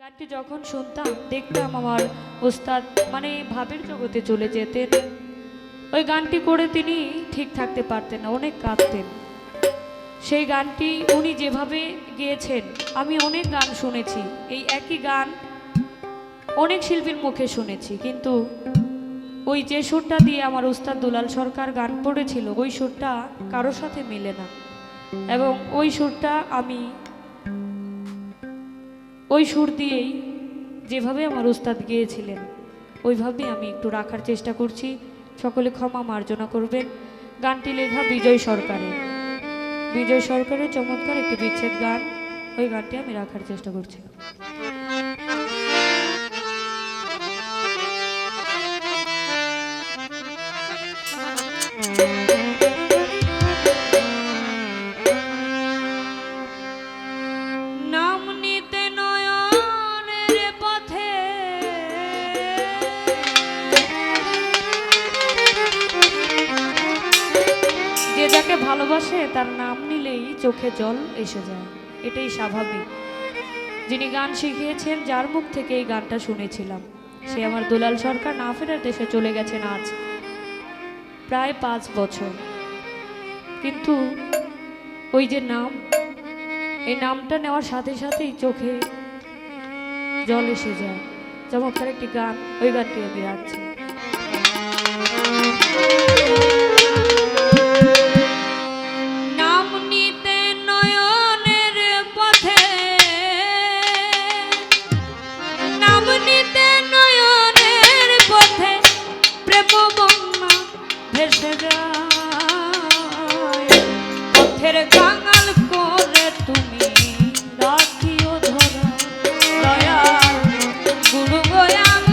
গানটি যখন শুনতাম দেখতাম আমার ওস্তাদ মানে ভাবের জগতে চলে যেতেন। ওই গানটি করে তিনি ঠিক থাকতে পারতেন না, অনেক কাঁদতেন। সেই গানটি উনি যেভাবে গেয়েছেন আমি অনেক গান শুনেছি, এই একই গান অনেক শিল্পীর মুখে শুনেছি, কিন্তু ওই যে সুরটা দিয়ে আমার ওস্তাদ দুলাল সরকার গান পড়েছিল ওই সুরটা কারোর সাথে মেলে না। এবং ওই সুরটা আমি ওই সুর দিয়েই যেভাবে আমার উস্তাদ গিয়েছিলেন ওইভাবেই আমি একটু রাখার চেষ্টা করছি। সকলে ক্ষমা মার্জনা করবেন। গানটি লেখা বিজয় সরকারের চমৎকার একটি বিচ্ছেদ গান, ওই গানটি আমি রাখার চেষ্টা করছি। যে যাকে ভালোবাসে তার নাম নিলেই চোখে জল এসে যায়, এটাই স্বাভাবিক। যিনি গান শিখিয়েছেন, যার মুখ থেকে এই গানটা শুনেছিলাম, সে আমার দুলাল সরকার না ফেরার দেশে চলে গেছেন আজ প্রায় 5 বছর। কিন্তু ওই যে নাম, এই নামটা নেওয়ার সাথে সাথেই চোখে জল এসে যায়। চমৎকার একটি গান, ওই গানটি আমি রাখছি। কাঙাল করে তুমি রাখিও ধরা দয়াল গুরু গোয়াম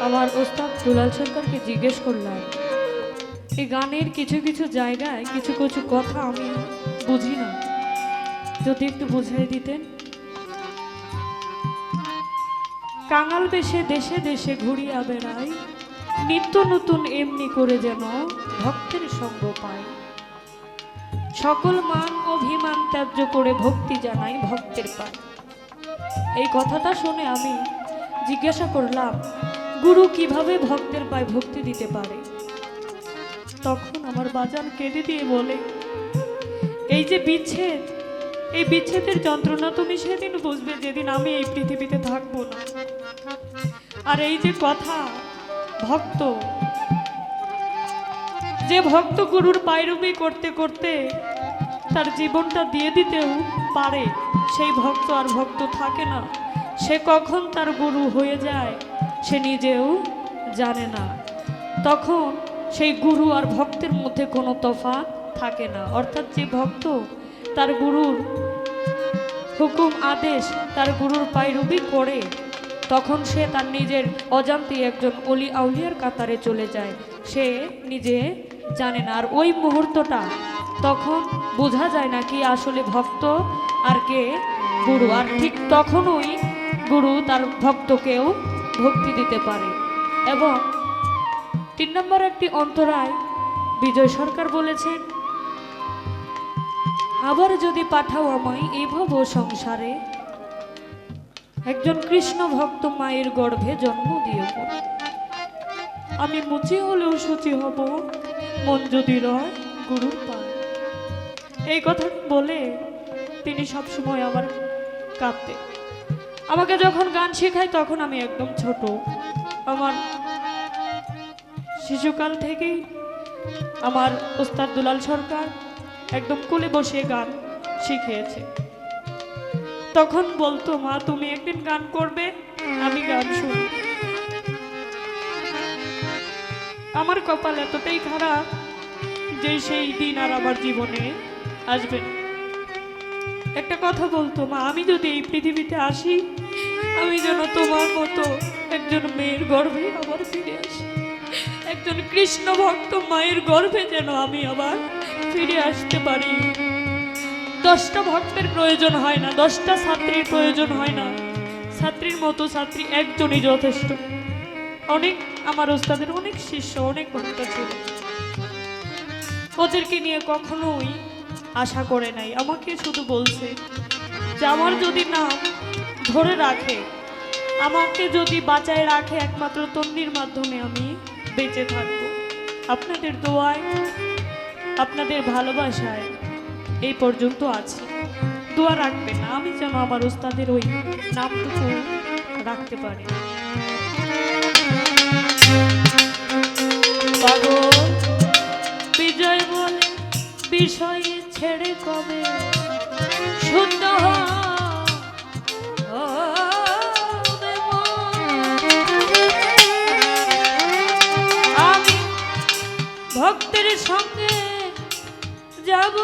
আমার ওস্তাদ দুলাল সরকারকে জিজ্ঞেস করলাম, এই গানের কিছু কিছু জায়গায় কিছু কিছু কথা আমি বুঝি না, যদি একটু বুঝিয়ে দিতেন। কাঙাল বেশে দেশে দেশে ঘুরিয়া বেড়াই, নিত্য নতুন এমনি করে যেন ভক্তের সঙ্গ পায়। সকল মান অভিমান ত্যায্য করে ভক্তি জানাই ভক্তের পায়। এই কথাটা শুনে আমি জিজ্ঞাসা করলাম, গুরু কিভাবে ভক্তের পায়ে ভক্তি দিতে পারে? তখন আমার বাজান কেঁদে দিয়ে বলে, এই যে বিচ্ছেদ, এই বিচ্ছেদের যন্ত্রণা তুমি সেদিন বুঝবে যেদিন আমি এই পৃথিবীতে থাকবো না। আর এই যে কথা ভক্ত, যে ভক্ত গুরুর পায়রবি করতে করতে তার জীবনটা দিয়ে দিতেও পারে, সেই ভক্ত আর ভক্ত থাকে না। সে কখন তার গুরু হয়ে যায় সে নিজেও জানে না। তখন সেই গুরু আর ভক্তের মধ্যে কোনো তফাৎ থাকে না। অর্থাৎ যে ভক্ত তার গুরুর হুকুম আদেশ, তার গুরুর পায়রবি করে, তখন সে তার নিজের অজান্তে একজন অলি আউলিয়ার কাতারে চলে যায়, সে নিজে জানে না। আর ওই মুহূর্তটা তখন বোঝা যায় না কি আসলে ভক্ত আর কে গুরু। আর ঠিক তখনই গুরু তার ভক্তকেও ভক্তি দিতে পারে। এবং 3 নম্বর একটি অন্তরায় বিজয় সরকার বলেছেন, আবার যদি পাঠাও আমায় এই ভব সংসারে, একজন কৃষ্ণ ভক্ত মায়ের গর্ভে জন্ম দিও, আমি মুচি হলেও সূচি হব, মন যদি রয় গুরুর পায়। এই কথা বলে তিনি সবসময় আমার কাঁদতে। আমাকে যখন গান শেখায় তখন আমি একদম ছোট, আমার শিশুকাল থেকেই আমার ওস্তাদ দুলাল সরকার একদম কোলে বসে গান শিখিয়েছে। তখন বলতো, মা তুমি একদিন গান করবে, আমি গান শুনব। আমার কপাল এতটাই খারাপ যে সেই দিন আর আমার জীবনে আসবে না। একটা কথা বলতো, মা আমি যদি এই পৃথিবীতে আসি, আমি যেন তোমার মতো একজন মেয়ের গর্ভে আবার ফিরে আসি, একজন কৃষ্ণ ভক্ত মায়ের গর্ভে যেন আমি আবার ফিরে আসতে পারি। 10টা ভক্তের প্রয়োজন হয় না, 10টা ছাত্রীর প্রয়োজন হয় না, ছাত্রীর মতো ছাত্রী একজনই যথেষ্ট। অনেক আমার ওস্তাদের অনেক শিষ্য, অনেক ভক্ত ছিল, ওদেরকে নিয়ে কখনোই আশা করে নাই। আমাকে শুধু বলছে যে আমার যদি নাম ধরে রাখে, আমাকে যদি বাঁচায় রাখে, একমাত্র তন্নির মাধ্যমে আমি বেঁচে থাকব। আপনাদের দোয়ায়, আপনাদের ভালোবাসায় এই পর্যন্ত আছি। দোয়া রাখবেন না, আমি যেন আমার ওস্তাদের ওই নামটুকু রাখতে পারি। পাগল বিজয় বলে বিষয় ছেড়ে কবে শুদ্ধ হবে আমি ভক্তের সঙ্গে যাব।